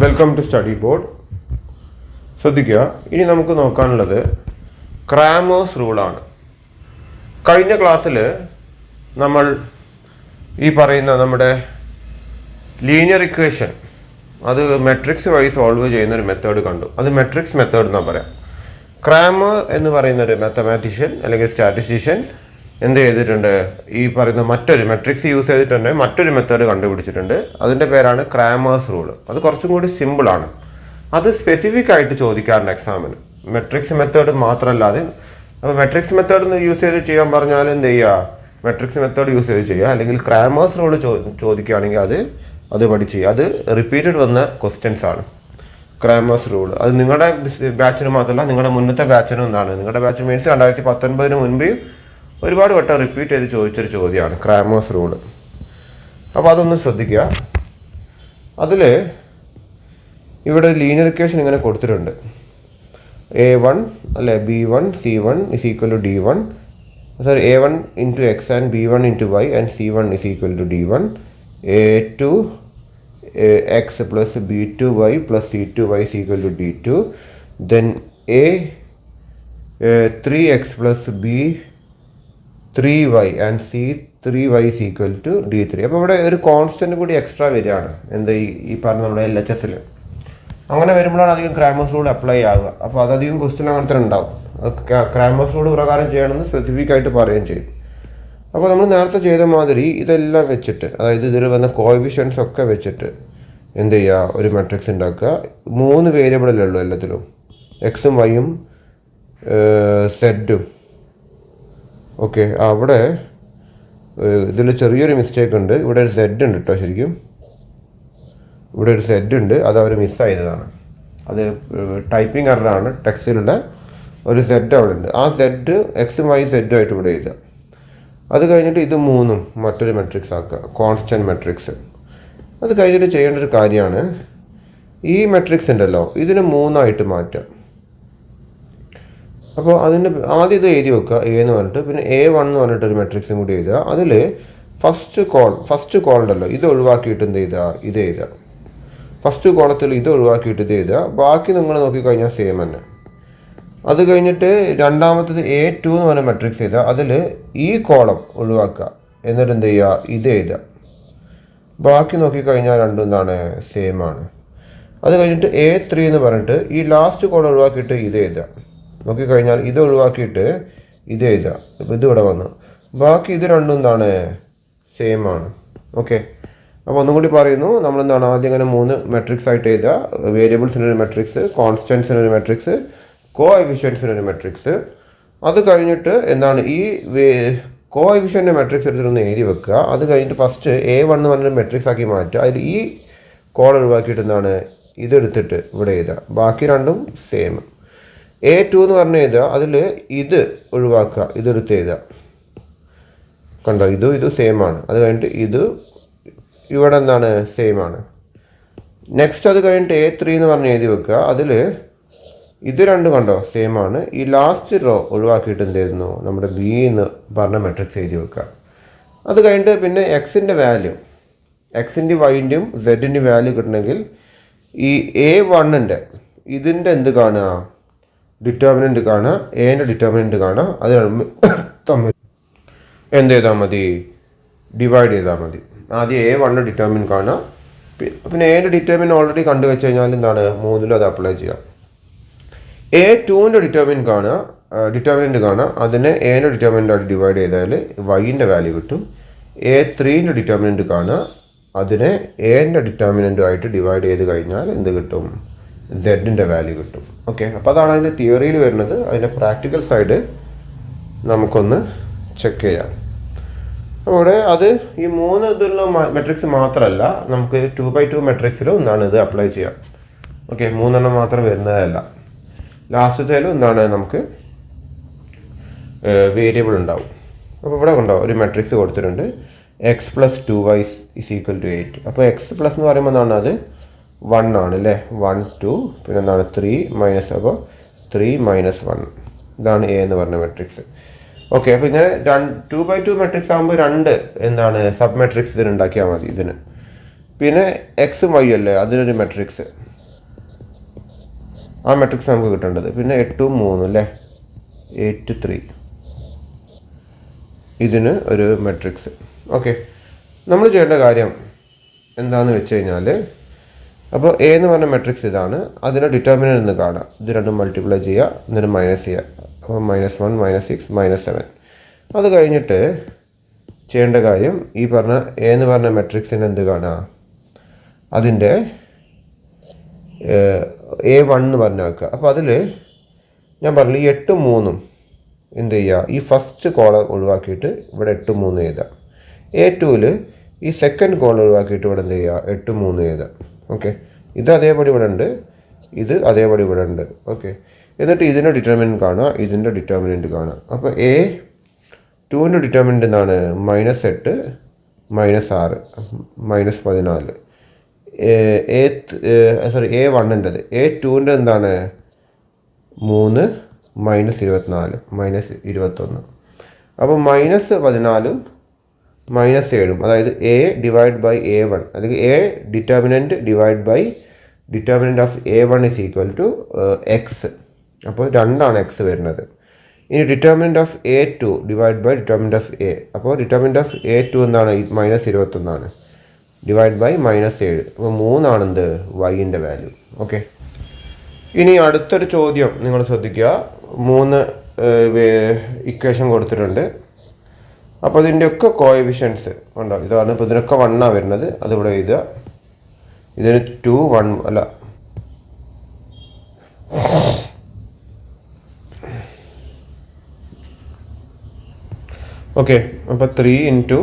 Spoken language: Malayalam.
Welcome to study board. ശ്രദ്ധിക്കുക, ഇനി നമുക്ക് നോക്കാനുള്ളത് ക്രാമേഴ്സ് റൂളാണ്. കഴിഞ്ഞ ക്ലാസ്സിൽ നമ്മൾ ഈ പറയുന്ന നമ്മുടെ ലീനിയർ ഇക്വേഷൻ അത് മെട്രിക്സ് വഴി സോൾവ് ചെയ്യുന്ന ഒരു മെത്തേഡ് കണ്ടു. അത് മെട്രിക്സ് മെത്തേഡ് എന്നാണ് പറയാം. ക്രാമർ എന്ന് പറയുന്ന ഒരു മാത്തമാറ്റീഷ്യൻ അല്ലെങ്കിൽ സ്റ്റാറ്റിസ്റ്റീഷ്യൻ എന്ത് ചെയ്തിട്ടുണ്ട്? ഈ പറയുന്ന മറ്റൊരു മെട്രിക്സ് യൂസ് ചെയ്തിട്ടുണ്ട് മറ്റൊരു മെത്തേഡ് കണ്ടുപിടിച്ചിട്ടുണ്ട്. അതിൻ്റെ പേരാണ് ക്രാമേഴ്സ് റൂൾ. അത് കുറച്ചും കൂടി സിമ്പിളാണ്. അത് സ്പെസിഫിക് ആയിട്ട് ചോദിക്കാറുണ്ട് എക്സാമിന്. മെട്രിക്സ് മെത്തേഡ് മാത്രമല്ലാതെ, അപ്പോൾ മെട്രിക്സ് മെത്തേഡ് യൂസ് ചെയ്ത് ചെയ്യാൻ പറഞ്ഞാൽ എന്ത് ചെയ്യുക? മെട്രിക്സ് മെത്തേഡ് യൂസ് ചെയ്ത് ചെയ്യുക. അല്ലെങ്കിൽ ക്രാമേഴ്സ് റൂൾ ചോദിക്കുകയാണെങ്കിൽ അത് പഠിച്ച് ചെയ്യുക. അത് റിപ്പീറ്റഡ് വന്ന ക്വസ്റ്റ്യൻസ് ആണ് ക്രാമേഴ്സ് റൂൾ. അത് നിങ്ങളുടെ ബാച്ചിന് മാത്രമല്ല, നിങ്ങളുടെ മുന്നത്തെ ബാച്ചിനും എന്താണ്, നിങ്ങളുടെ ബാച്ച് മീൻസ് 2019 മുൻപ് ഒരുപാട് വട്ടം റിപ്പീറ്റ് ചെയ്ത് ചോദിച്ചൊരു ചോദ്യമാണ് ക്രാമേഴ്സ് റൂൾ. അപ്പോൾ അതൊന്ന് ശ്രദ്ധിക്കുക. അതിൽ ഇവിടെ ലീനിയർ ഇക്വേഷൻ ഇങ്ങനെ കൊടുത്തിട്ടുണ്ട്. A1 അല്ലെ B1 C1 is equal to D1. Sorry, A1 into X and B1 into Y and C1 is equal to D1. A2 X plus B2Y plus C2Y is equal to D2. Then A3X plus B3Y and C3Y is equal to D3. അപ്പോൾ ഇവിടെ ഒരു കോൺസ്റ്റന്റ് കൂടി എക്സ്ട്രാ വരികയാണ്. എന്താ ഈ പറഞ്ഞ നമ്മുടെ LHS-ൽ അങ്ങനെ വരുമ്പോഴാണ് അധികം ക്രാമേഴ്സ് റൂൾ അപ്ലൈ ആവുക. അപ്പോൾ അതധികം ക്വസ്റ്റ്യൻ അങ്ങനത്തെ ഉണ്ടാവും. ക്രാമേഴ്സ് റൂൾ പ്രകാരം ചെയ്യണമെന്ന് സ്പെസിഫിക് ആയിട്ട് പറയുകയും ചെയ്യും. അപ്പോൾ നമ്മൾ നേരത്തെ ചെയ്ത മാതിരി ഇതെല്ലാം വെച്ചിട്ട്, അതായത് ഇതിൽ വന്ന കോഎഫിഷ്യൻസ് ഒക്കെ വെച്ചിട്ട് എന്ത് ചെയ്യുക? ഒരു മെട്രിക്സ് ഉണ്ടാക്കുക. 3 വേരിയബിളല്ലേ ഉള്ളൂ എല്ലാത്തിലും, എക്സും വൈയും സെഡും. ഓക്കെ, അവിടെ ഇതിൽ ചെറിയൊരു മിസ്റ്റേക്ക് ഉണ്ട്. ഇവിടെ ഒരു സെഡ് ഉണ്ട് കേട്ടോ. ശരിക്കും ഇവിടെ ഒരു സെഡ് ഉണ്ട്, അത് അവർ മിസ്സായതാണ്. അത് ടൈപ്പിംഗ് എററാണ്. ടെക്സ്റ്റിലുള്ള ഒരു സെഡ് അവിടെ ഉണ്ട്. ആ സെഡ് എക്സും വൈ സെഡും ആയിട്ട് ഇവിടെ എഴുതുക. അത് കഴിഞ്ഞിട്ട് ഇത് 3 മറ്റൊരു മെട്രിക്സ് ആക്കുക, കോൺസ്റ്റൻറ്റ് മെട്രിക്സ്. അത് കഴിഞ്ഞിട്ട് ചെയ്യേണ്ട ഒരു കാര്യമാണ്, ഈ മെട്രിക്സ് ഉണ്ടല്ലോ ഇതിന് 3 മാറ്റാം. അപ്പോൾ അതിൻ്റെ ആദ്യം ഇത് എഴുതി വെക്കുക, A എന്ന് പറഞ്ഞിട്ട്. പിന്നെ A1 എന്ന് പറഞ്ഞിട്ടൊരു മെട്രിക്സും കൂടി എഴുതുക. അതിൽ ഫസ്റ്റ് കോൾ ഉണ്ടല്ലോ, ഇത് ഒഴിവാക്കിയിട്ട് എന്ത് ചെയ്താൽ ഇത് എഴുതുക. ഫസ്റ്റ് കോളത്തിൽ ഇത് ഒഴിവാക്കിയിട്ട് ഇത് എഴുതുക. ബാക്കി നിങ്ങൾ നോക്കിക്കഴിഞ്ഞാൽ സെയിം തന്നെ. അത് കഴിഞ്ഞിട്ട് രണ്ടാമത്തത് A2 എന്ന് പറഞ്ഞ മെട്രിക്സ് എഴുതുക. അതിൽ ഈ കോളം ഒഴിവാക്കുക. എന്നിട്ട് എന്ത് ചെയ്യുക? ഇത് എഴുതുക. ബാക്കി നോക്കിക്കഴിഞ്ഞാൽ രണ്ടും എന്താണ്? സെയിം ആണ്. അത് കഴിഞ്ഞിട്ട് A3 എന്ന് പറഞ്ഞിട്ട് ഈ ലാസ്റ്റ് കോളം ഒഴിവാക്കിയിട്ട് ഇത് എഴുതുക. നോക്കിക്കഴിഞ്ഞാൽ ഇത് ഒഴിവാക്കിയിട്ട് ഇത് എഴുതുക. ഇപ്പോൾ ഇത് ഇവിടെ വന്നു. ബാക്കി ഇത് രണ്ടും എന്താണ്? സെയിം ആണ്. ഓക്കെ, അപ്പോൾ ഒന്നും കൂടി പറയുന്നു. നമ്മളെന്താണ് ആദ്യം അങ്ങനെ 3 മെട്രിക്സ് ആയിട്ട് എഴുതുക. വേരിയബിൾസിനൊരു മെട്രിക്സ്, കോൺസ്റ്റൻസിനൊരു മെട്രിക്സ്, കോഎഫിഷ്യൻസിനൊരു മെട്രിക്സ്. അത് കഴിഞ്ഞിട്ട് എന്താണ് ഈ കോഎഫിഷ്യൻ്റെ മെട്രിക്സ് എടുത്തിട്ടൊന്ന് എഴുതി വെക്കുക. അത് കഴിഞ്ഞിട്ട് ഫസ്റ്റ് A1 എന്ന് പറഞ്ഞൊരു മെട്രിക്സ് ആക്കി മാറ്റുക. അതിൽ ഈ കോൾ ഒഴിവാക്കിയിട്ട് എന്താണ് ഇതെടുത്തിട്ട് ഇവിടെ എഴുതുക. ബാക്കി രണ്ടും സെയിം. A2 എന്ന് പറഞ്ഞ് എഴുതുക. അതിൽ ഇത് ഒഴിവാക്കുക, ഇതെടുത്ത് എഴുതുക. കണ്ടോ, ഇത് സെയിം ആണ്. അത് കഴിഞ്ഞിട്ട് ഇത് ഇവിടെ എന്താണ്? സെയിം ആണ്. നെക്സ്റ്റ് അത് കഴിഞ്ഞിട്ട് A3 എന്ന് പറഞ്ഞ് എഴുതി വെക്കുക. അതിൽ ഇത് രണ്ടും കണ്ടോ സെയിം ആണ്. ഈ ലാസ്റ്റ് റോ ഒഴിവാക്കിയിട്ട് എന്ത് ചെയ്യുന്നു? നമ്മുടെ B എന്ന് പറഞ്ഞ മെട്രിക്സ് എഴുതി വെക്കുക. അത് കഴിഞ്ഞിട്ട് പിന്നെ എക്സിൻ്റെ വാല്യൂ, എക്സിൻ്റെ വൈൻ്റെയും സെഡിൻ്റെ വാല്യൂ കിട്ടണമെങ്കിൽ ഈ A1-ൻ്റെ ഇതിൻ്റെ എന്ത് കാണുക? ഡിറ്റർമിനൻറ്റ് കാണുക. എൻ്റെ ഡിറ്റർമിനൻറ്റ് കാണുക. അത് തമ്മിൽ എന്ത് ചെയ്താൽ മതി? ഡിവൈഡ് ചെയ്താൽ മതി. ആദ്യം A1 ഡിറ്റർമിൻ കാണുക. പിന്നെ എൻ്റെ ഡിറ്റർമിൻ ഓൾറെഡി കണ്ടു വെച്ച് കഴിഞ്ഞാൽ എന്താണ്? 3 അത് അപ്ലൈ ചെയ്യാം. A2-ൻ്റെ ഡിറ്റർമിനൻറ്റ് കാണുക. അതിനെ എൻ്റെ ഡിറ്റർമിനൻ്റായിട്ട് ഡിവൈഡ് ചെയ്താൽ വൈൻ്റെ വാല്യൂ കിട്ടും. A3-ൻ്റെ ഡിറ്റർമിനൻറ്റ് കാണുക. അതിനെ എൻ്റെ ഡിറ്റർമിനൻറ്റുമായിട്ട് ഡിവൈഡ് ചെയ്ത് കഴിഞ്ഞാൽ എന്ത് കിട്ടും? സെഡിൻ്റെ വാല്യൂ കിട്ടും. ഓക്കെ, അപ്പോൾ അതാണ് അതിൻ്റെ തിയറിയിൽ വരുന്നത്. അതിൻ്റെ പ്രാക്ടിക്കൽ സൈഡ് നമുക്കൊന്ന് ചെക്ക് ചെയ്യാം. അവിടെ അത് ഈ 3 ഇതിലുള്ള മെട്രിക്സ് മാത്രമല്ല, നമുക്ക് 2x2 മെട്രിക്സിലും എന്താണ് ഇത് അപ്ലൈ ചെയ്യാം. ഓക്കെ, 3 മാത്രം വരുന്നതല്ല. ലാസ്റ്റത്തേലും എന്താണ് നമുക്ക് വേരിയബിൾ ഉണ്ടാവും. അപ്പോൾ ഇവിടെ ഉണ്ടാവും ഒരു മെട്രിക്സ് കൊടുത്തിട്ടുണ്ട്, x plus 2y is equal to 8. അപ്പോൾ x പ്ലസ് എന്ന് പറയുമ്പോൾ എന്താണ്? അത് 1 ആണ് അല്ലേ? 1 2 പിന്നെ എന്താണ് 3 മൈനസ്, അപ്പോൾ 3 - 1. ഇതാണ് A എന്ന് പറഞ്ഞ മെട്രിക്സ്. ഓക്കെ, അപ്പോൾ ഇങ്ങനെ 2x2 മെട്രിക്സ് ആകുമ്പോൾ 2 എന്താണ് സബ് മെട്രിക്സ് ഇതിന് ഉണ്ടാക്കിയാൽ മതി. ഇതിന് പിന്നെ എക്സും വൈ അല്ലേ, അതിനൊരു മെട്രിക്സ്. ആ മെട്രിക്സ് നമുക്ക് കിട്ടേണ്ടത്. പിന്നെ 8 3 അല്ലേ, 8 3 ഇതിന് ഒരു മെട്രിക്സ്. ഓക്കെ, നമ്മൾ ചെയ്യേണ്ട കാര്യം എന്താണെന്ന് വെച്ച് കഴിഞ്ഞാൽ, അപ്പോൾ എ എന്ന് പറഞ്ഞ മെട്രിക്സ് ഇതാണ്, അതിനെ ഡിറ്റർമിനൻ്റ് എന്ന് കാണാം. ഇത് രണ്ടും മൾട്ടിപ്ലൈ ചെയ്യുക, എന്നിട്ട് മൈനസ് ചെയ്യുക. അപ്പോൾ -1 -6 -7. അത് കഴിഞ്ഞിട്ട് ചെയ്യേണ്ട കാര്യം ഈ പറഞ്ഞ എ എന്ന് പറഞ്ഞ മെട്രിക്സിന് എന്ത് കാണുക, അതിൻ്റെ A1 എന്ന് പറഞ്ഞ് വെക്കുക. അപ്പോൾ അതിൽ ഞാൻ പറഞ്ഞു ഈ 8 3 എന്ത് ചെയ്യുക, ഈ ഫസ്റ്റ് കോളം ഒഴിവാക്കിയിട്ട് ഇവിടെ 8 3 എഴുതാം. A2ൽ ഈ സെക്കൻഡ് കോളം ഒഴിവാക്കിയിട്ട് ഇവിടെ എന്ത് ചെയ്യുക, 8 3 എഴുതാം. ഓക്കെ, ഇത് അതേപടി ഇവിടെ ഉണ്ട്, ഇത് അതേപടി ഇവിടെ ഉണ്ട്. ഓക്കെ, എന്നിട്ട് ഇതിൻ്റെ ഡിറ്റർമിനൻറ്റ് കാണുക, ഇതിൻ്റെ ഡിറ്റർമിനൻറ്റ് കാണുക. അപ്പോൾ A2ൻ്റെ ഡിറ്റർമിനൻറ്റ് എന്താണ്, -8 -6 -14. A1ൻ്റെത്, A2ൻ്റെ എന്താണ് 3 -24 -21. അപ്പോൾ -14 -7, അതായത് A ഡിവൈഡ് ബൈ A1, അല്ലെങ്കിൽ A determinant divide by determinant of A1 is equal to X. അപ്പോൾ 2 എക്സ് വരുന്നത്. ഇനി determinant of A2 divide by determinant of A, അപ്പോൾ ഡിറ്റർമിനൻറ്റ് ഓഫ് A2 എന്താണ്, -21 ഡിവൈഡ് ബൈ -7. അപ്പോൾ 3 എന്ത്, വൈൻ്റെ വാല്യൂ. ഓക്കെ, ഇനി അടുത്തൊരു ചോദ്യം നിങ്ങൾ ശ്രദ്ധിക്കുക. 3 ഇക്വേഷൻ കൊടുത്തിട്ടുണ്ട്. അപ്പോൾ ഇതിൻ്റെയൊക്കെ കോഎഫിഷ്യൻസ് ഉണ്ടാവും. ഇതാണ്, ഇപ്പോൾ ഇതിനൊക്കെ 1 വരുന്നത്, അതിവിടെ എഴുതുക. ഇതിന് 2 1 അല്ല, ഓക്കെ. അപ്പോൾ 3 ×